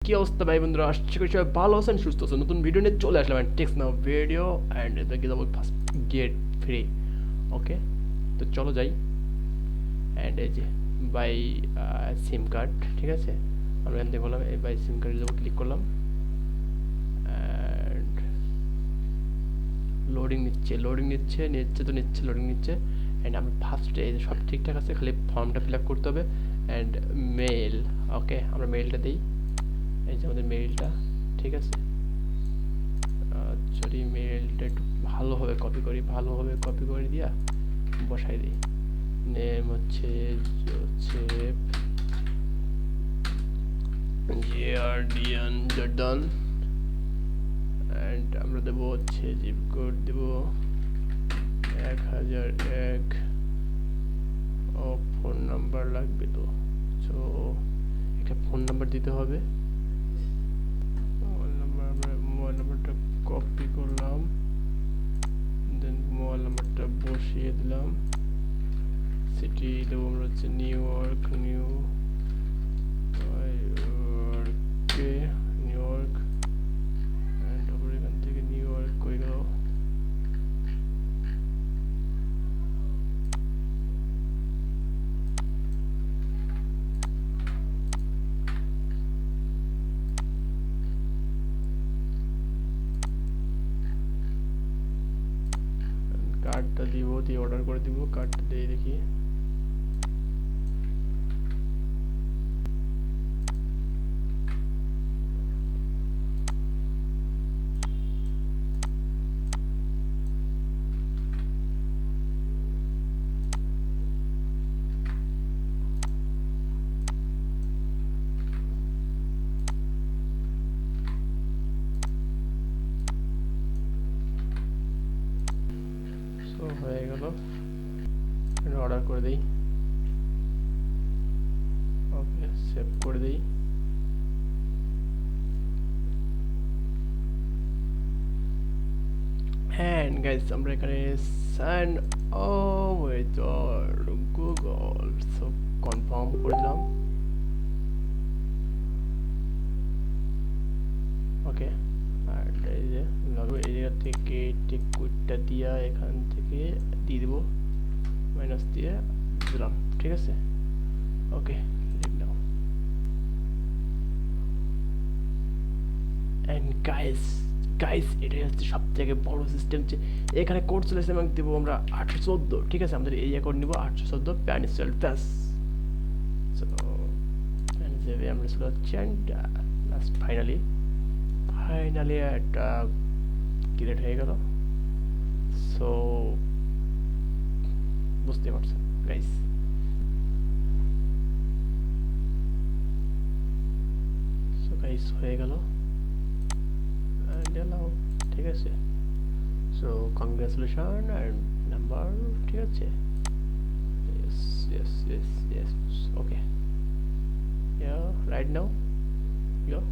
কি অবস্থা ভাই বন্ধুরা, আশা করি সবাই ভালো আছেন, সুস্থ আছেন। নতুন ভিডিও নিয়ে চলে আসলাম টেক্সট নাও ভিডিও অ্যান্ড এটাকে যাবো ফার্স্ট গেট ফ্রি। ওকে, তো চলো যাই। অ্যান্ড এই যে বাই সিম কার্ড, ঠিক আছে, আমরা এখান থেকে বললাম এই বাই সিম কার্ডে যাবো, ক্লিক করলাম অ্যান্ড লোডিং নিচ্ছে লোডিং নিচ্ছে নিচ্ছে তো নিচ্ছে লোডিং নিচ্ছে। অ্যান্ড আমরা ফার্স্টে এই যে সব ঠিকঠাক আছে, খালি ফর্মটা ফিল আপ করতে হবে। অ্যান্ড মেল, ওকে আমরা মেলটা দিই, এই যে আমাদের মেইলটা, ঠিক আছে। যদি মেইলটা একটু ভালোভাবে কপি করি, ভালোভাবে কপি করে দিয়া বসাই দিই। নেম হচ্ছে জোসেফ জিয়ারডিয়ান জর্দান অ্যান্ড আমরা দেবো হচ্ছে জিপ কোড দেবো 1001 ও ফোন নাম্বার লাগবে, তো সো একটা ফোন নাম্বার দিতে হবে। মোবাইল নাম্বারটা কপি করলাম, দেন মোবাইল নাম্বারটা বসিয়ে দিলাম। সিটি দেবো আমরা হচ্ছে নিউ ইয়র্ক অ্যান্ড তারপরে এখান থেকে নিউ ইয়র্ক করে গেল। কার্ডটা দিব, দিয়ে অর্ডার করে দিব, কার্ডটা দিয়ে দেখি। তো হয়ে গেল, অর্ডার করে দিই। ওকে, সেভ করে দিই। And guys, আমরা এখানে sign with Google, so confirm করলাম। ওকে, আর এই যে এই জায়গা থেকে টেক কোডটা দিয়া এখান থেকে দিয়ে দেবো, মাইনাস দিয়ে দিলাম, ঠিক আছে। ওকে, লিভ নাও। And guys এটাই হচ্ছে সব থেকে বড় সিস্টেম, যে এখানে কোড চলে এসে আমাকে দেবো আমরা 814, ঠিক আছে। আমাদের এই অ্যাকাউন্ট নিব 814 প্যানিসেল প্লাস। সো যেভাবে আমরা চলে যাচ্ছি অ্যান্ড লাস্ট ফাইনালি একটা ক্রিয়েট হয়ে গেল। সো বুঝতে পারছেন গাইস, সো গাইস হয়ে গেল এলাও, ঠিক আছে। সো কংগ্রাচুলেশন অ্যান্ড নাম্বার, ঠিক আছে। yes okay, yeah, right now, yeah.